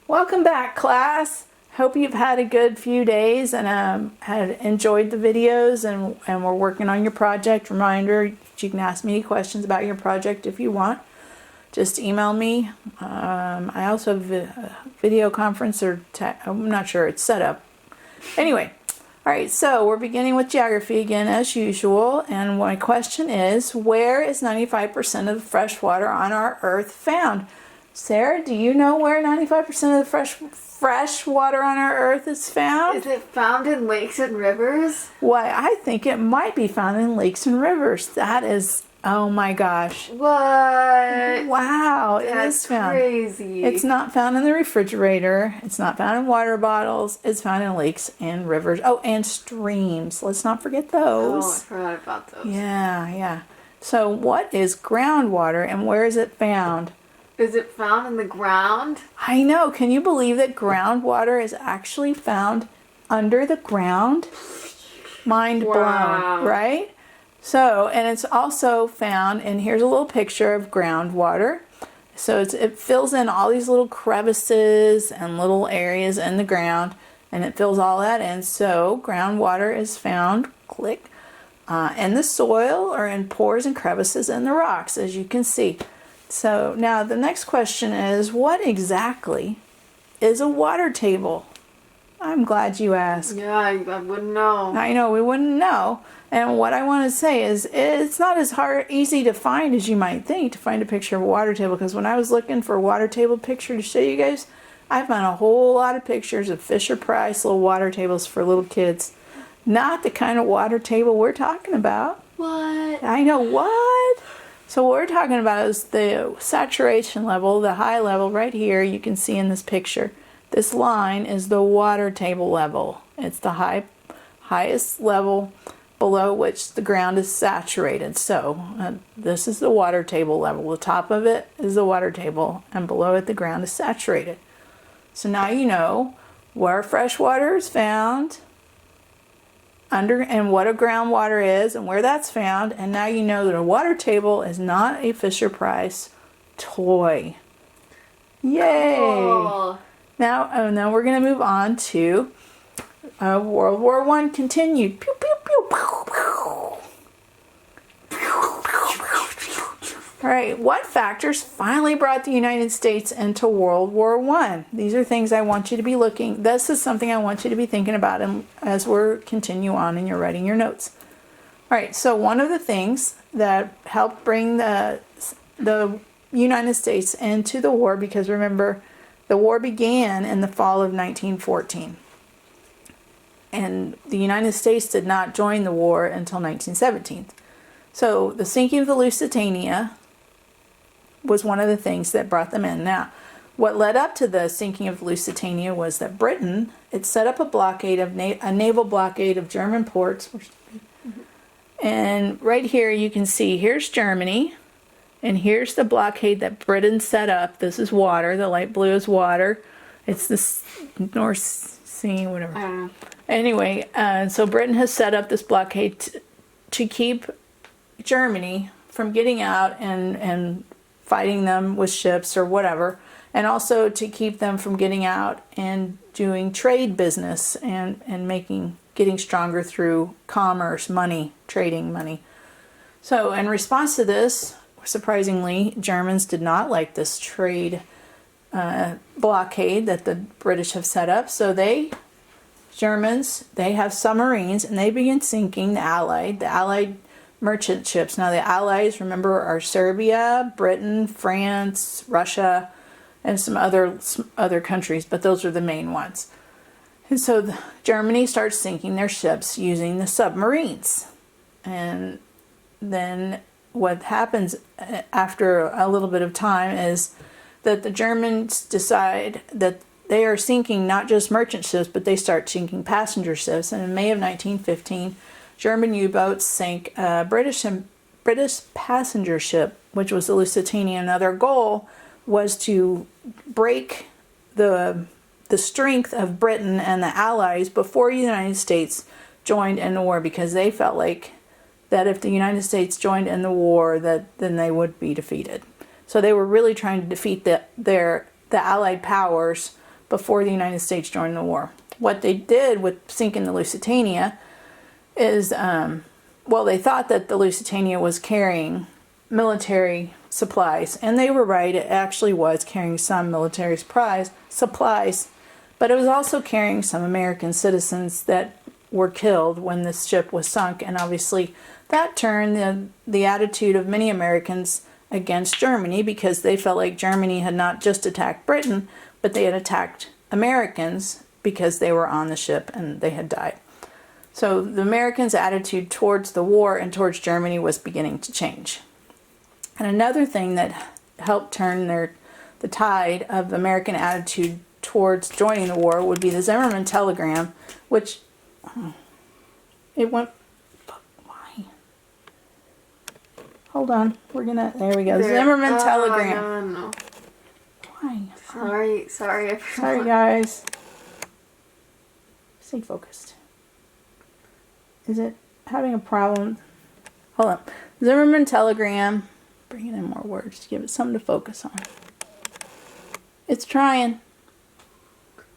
Welcome back, class. Hope you've had a good few days and had enjoyed the videos and we're working on your project. Reminder, you can ask me any questions about your project if you want. Just email me. I also have a video conference I'm not sure it's set up. Anyway, all right, so we're beginning with geography again as usual. And my question is, where is 95% of the fresh water on our earth found? Sarah, do you know where 95% of the fresh water on our earth is found? Is it found in lakes and rivers? Why, I think it might be found in lakes and rivers. That is, oh my gosh. What? Wow, it is found. Crazy. It's not found in the refrigerator. It's not found in water bottles. It's found in lakes and rivers. Oh, and streams. Let's not forget those. Oh, I forgot about those. Yeah. So what is groundwater and where is it found? Is it found in the ground? I know. Can you believe that groundwater is actually found under the ground? Mind blown, right? So, and it's also found, and here's a little picture of groundwater. So it fills in all these little crevices and little areas in the ground, and it fills all that in. So groundwater is found, in the soil or in pores and crevices in the rocks, as you can see. So now the next question is, what exactly is a water table? I'm glad you asked. Yeah, I wouldn't know. I know, we wouldn't know. And what I want to say is, it's not as easy to find as you might think to find a picture of a water table, because when I was looking for a water table picture to show you guys, I found a whole lot of pictures of Fisher-Price little water tables for little kids. Not the kind of water table we're talking about. What? I know, what? So what we're talking about is the saturation level, the high level right here. You can see in this picture. This line is the water table level. It's the highest level below which the ground is saturated. So this is the water table level. The top of it is the water table, and below it the ground is saturated. So now you know where fresh water is found, and what a groundwater is and where that's found, and now you know that a water table is not a Fisher-Price toy. Yay! Cool. Now we're going to move on to World War I Continued. Pew, pew, pew, pew, pew. All right, what factors finally brought the United States into World War I? These are things I want you to be this is something I want you to be thinking about as we're continue on and you're writing your notes. All right, so one of the things that helped bring the United States into the war, because remember, the war began in the fall of 1914. And the United States did not join the war until 1917. So the sinking of the Lusitania was one of the things that brought them in. Now, what led up to the sinking of Lusitania was that Britain, it set up a blockade of a naval blockade of German ports. And right here you can see, here's Germany, and here's the blockade that Britain set up. This is water. The light blue is water. It's the North Sea, whatever. Anyway, so Britain has set up this blockade to keep Germany from getting out and fighting them with ships or whatever, and also to keep them from getting out and doing trade business and getting stronger through commerce, trading money. So in response to this, surprisingly, Germans did not like this trade blockade that the British have set up. So Germans have submarines, and they begin sinking the Allied merchant ships. Now the Allies, remember, are Serbia, Britain, France, Russia, and some other countries, but those are the main ones. And so Germany starts sinking their ships using the submarines. And then what happens after a little bit of time is that the Germans decide that they are sinking not just merchant ships, but they start sinking passenger ships. And in May of 1915, German U-boats sank a British passenger ship, which was the Lusitania. Now their goal was to break the strength of Britain and the Allies before the United States joined in the war, because they felt like that if the United States joined in the war, then they would be defeated. So they were really trying to defeat the Allied powers before the United States joined the war. What they did with sinking the Lusitania is, they thought that the Lusitania was carrying military supplies, and they were right. It actually was carrying some military supplies, but it was also carrying some American citizens that were killed when this ship was sunk, and obviously that turned the attitude of many Americans against Germany, because they felt like Germany had not just attacked Britain, but they had attacked Americans because they were on the ship and they had died. So the Americans' attitude towards the war and towards Germany was beginning to change. And another thing that helped turn the tide of American attitude towards joining the war would be the Zimmermann telegram, which it went. Why? Hold on. There we go. Zimmermann telegram. No. Why? Sorry, everyone. Sorry, guys. Stay focused. Is it having a problem? Hold on. Zimmermann telegram. Bringing in more words to give it something to focus on. It's trying.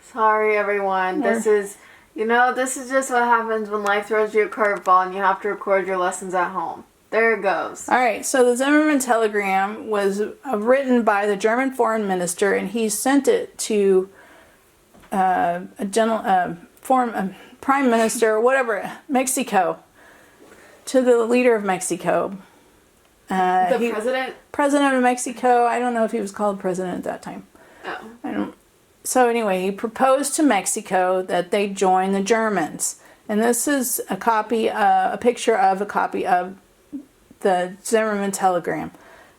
Sorry, everyone. This is just what happens when life throws you a curveball and you have to record your lessons at home. There it goes. All right, so the Zimmermann telegram was written by the German foreign minister, and he sent it to prime minister, whatever, Mexico, to the leader of Mexico. The president? President of Mexico. I don't know if he was called president at that time. Oh. So anyway, he proposed to Mexico that they join the Germans. And this is a picture of a copy of the Zimmermann telegram.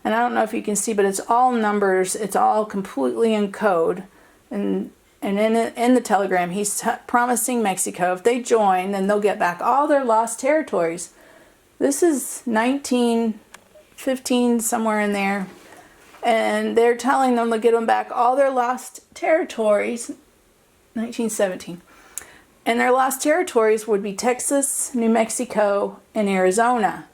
And I don't know if you can see, but it's all numbers. It's all completely in code. And in the telegram, he's promising Mexico, if they join, then they'll get back all their lost territories. This is 1915, somewhere in there. And they're telling them to get them back all their lost territories, 1917. And their lost territories would be Texas, New Mexico, and Arizona.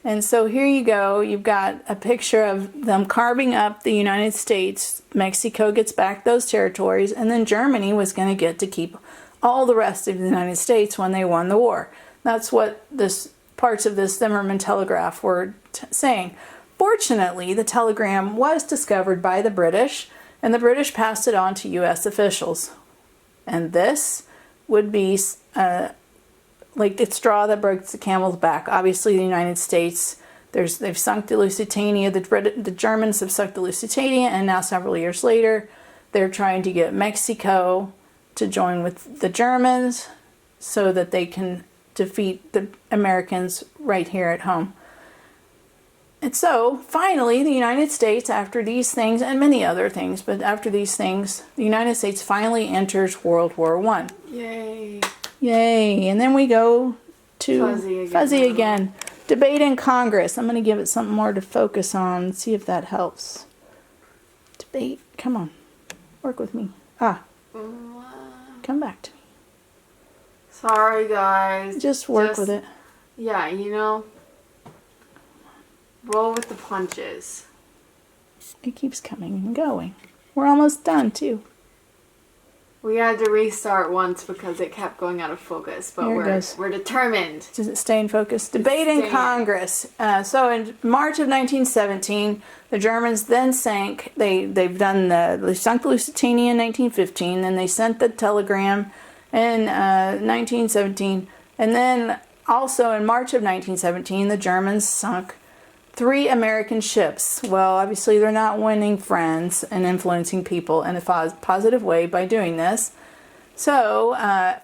And so here you go. You've got a picture of them carving up the United States. Mexico gets back those territories, and then Germany was going to get to keep all the rest of the United States when they won the war. That's what parts of this Zimmermann telegraph were saying. Fortunately, the telegram was discovered by the British, and the British passed it on to U.S. officials. And this would be like the straw that broke the camel's back. Obviously, the United States, they've sunk the Lusitania. The Germans have sunk the Lusitania, and now several years later, they're trying to get Mexico to join with the Germans so that they can defeat the Americans right here at home. And so, finally, the United States, after these things, and many other things, but after these things, the United States finally enters World War I. Yay. Yay. And then we go to Fuzzy again. Debate in Congress. I'm going to give it something more to focus on, see if that helps. Debate. Come on. Work with me. Come back to me. Sorry, guys. Just work with it. Yeah, roll with the punches. It keeps coming and going. We're almost done, too. We had to restart once because it kept going out of focus, but we're determined. Does it stay in focus? Debate in Congress. So in March of 1917, the Germans then sank. They sunk the Lusitania in 1915, and they sent the telegram in 1917, and then also in March of 1917, the Germans sunk 3 American ships. Well, obviously they're not winning friends and influencing people in a positive way by doing this. So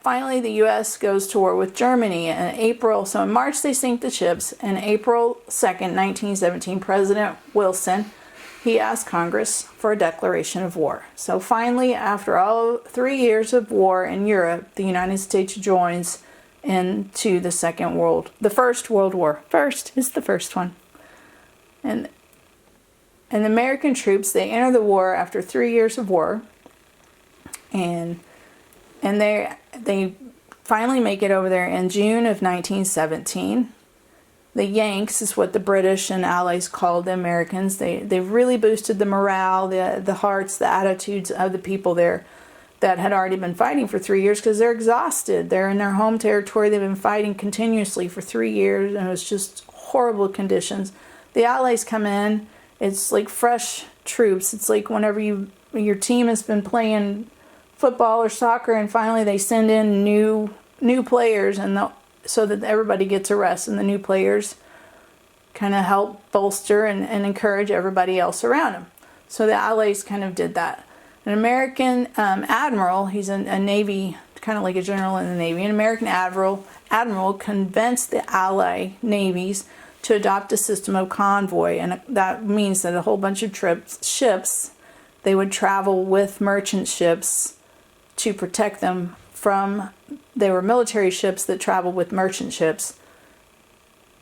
finally the U.S. goes to war with Germany in April. So in March they sink the ships. And April 2nd, 1917, President Wilson, he asked Congress for a declaration of war. So finally, after all 3 years of war in Europe, the United States joins into the First World War. First is the first one. And the American troops, they enter the war after 3 years of war, and they finally make it over there in June of 1917. The Yanks is what the British and Allies called the Americans. They really boosted the morale, the hearts, the attitudes of the people there. that had already been fighting for 3 years because they're exhausted. They're in their home territory. They've been fighting continuously for 3 years, and it was just horrible conditions. The Allies come in. It's like fresh troops. It's like whenever your team has been playing football or soccer, and finally they send in new players, and so that everybody gets a rest, and the new players kind of help bolster and encourage everybody else around them. So the Allies kind of did that. An American admiral, he's a Navy, kind of like a general in the Navy, an American admiral convinced the Ally navies to adopt a system of convoy, and that means that a whole bunch of ships, they would travel with merchant ships to protect them from, they were military ships that traveled with merchant ships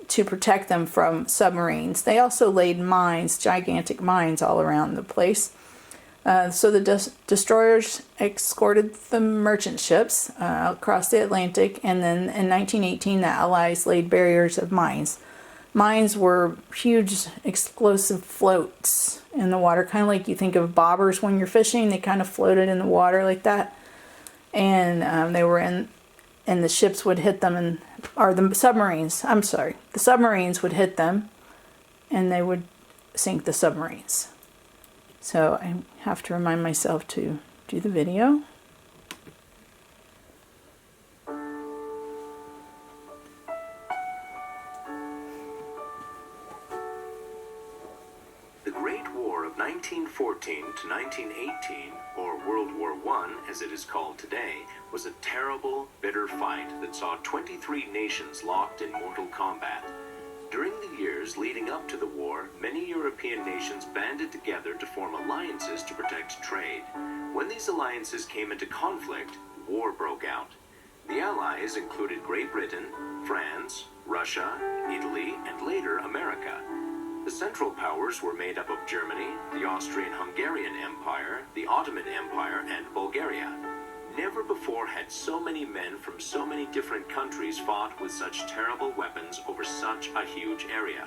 to protect them from submarines. They also laid mines, gigantic mines all around the place. So the destroyers escorted the merchant ships across the Atlantic, and then in 1918 the Allies laid barriers of mines. Mines were huge explosive floats in the water, kind of like you think of bobbers when you're fishing. They kind of floated in the water like that, and they were in, and the ships would hit them, or the submarines. I'm sorry, the submarines would hit them, and they would sink the submarines. So I have to remind myself to do the video. The Great War of 1914 to 1918, or World War I as it is called today, was a terrible, bitter fight that saw 23 nations locked in mortal combat. During the years leading up to the war, many European nations banded together to form alliances to protect trade. When these alliances came into conflict, war broke out. The Allies included Great Britain, France, Russia, Italy, and later America. The Central Powers were made up of Germany, the Austrian-Hungarian Empire, the Ottoman Empire, and Bulgaria. Never before had so many men from so many different countries fought with such terrible weapons over such a huge area.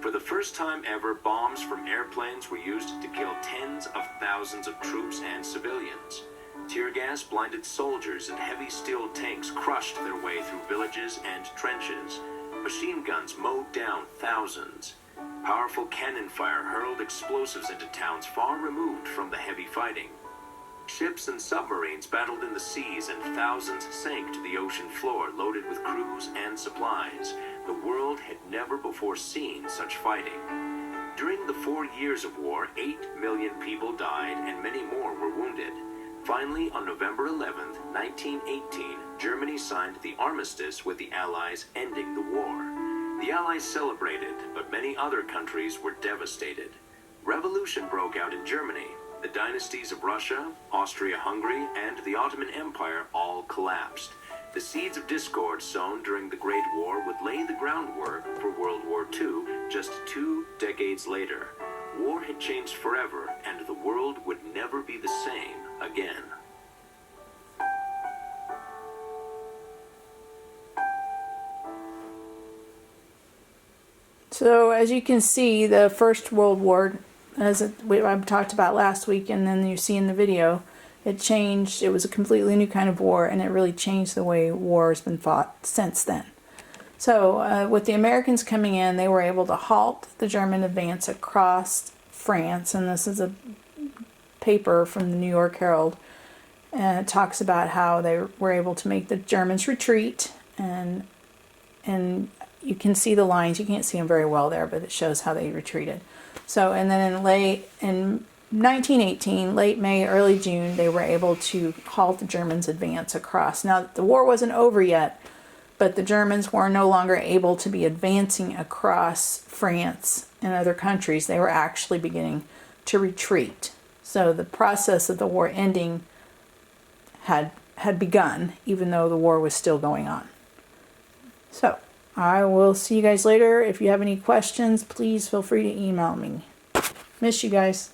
For the first time ever, bombs from airplanes were used to kill tens of thousands of troops and civilians. Tear gas blinded soldiers, and heavy steel tanks crushed their way through villages and trenches. Machine guns mowed down thousands. Powerful cannon fire hurled explosives into towns far removed from the heavy fighting. Ships and submarines battled in the seas, and thousands sank to the ocean floor loaded with crews and supplies. The world had never before seen such fighting. During the 4 years of war, 8 million people died and many more were wounded. Finally, on November 11, 1918, Germany signed the armistice with the Allies, ending the war. The Allies celebrated, but many other countries were devastated. Revolution broke out in Germany. The dynasties of Russia, Austria-Hungary, and the Ottoman Empire all collapsed. The seeds of discord sown during the Great War would lay the groundwork for World War II just 2 decades later. War had changed forever, and the world would never be the same again. So as you can see, the First World War, as I talked about last week, and then you see in the video, it changed. It was a completely new kind of war, and it really changed the way war has been fought since then. So with the Americans coming in, they were able to halt the German advance across France, and this is a paper from the New York Herald, and it talks about how they were able to make the Germans retreat, and you can see the lines. You can't see them very well there, but it shows how they retreated. So, and then in 1918, late May, early June, they were able to halt the Germans' advance across. Now, the war wasn't over yet, but the Germans were no longer able to be advancing across France and other countries. They were actually beginning to retreat. So the process of the war ending had begun, even though the war was still going on. So, I will see you guys later. If you have any questions, please feel free to email me. Miss you guys.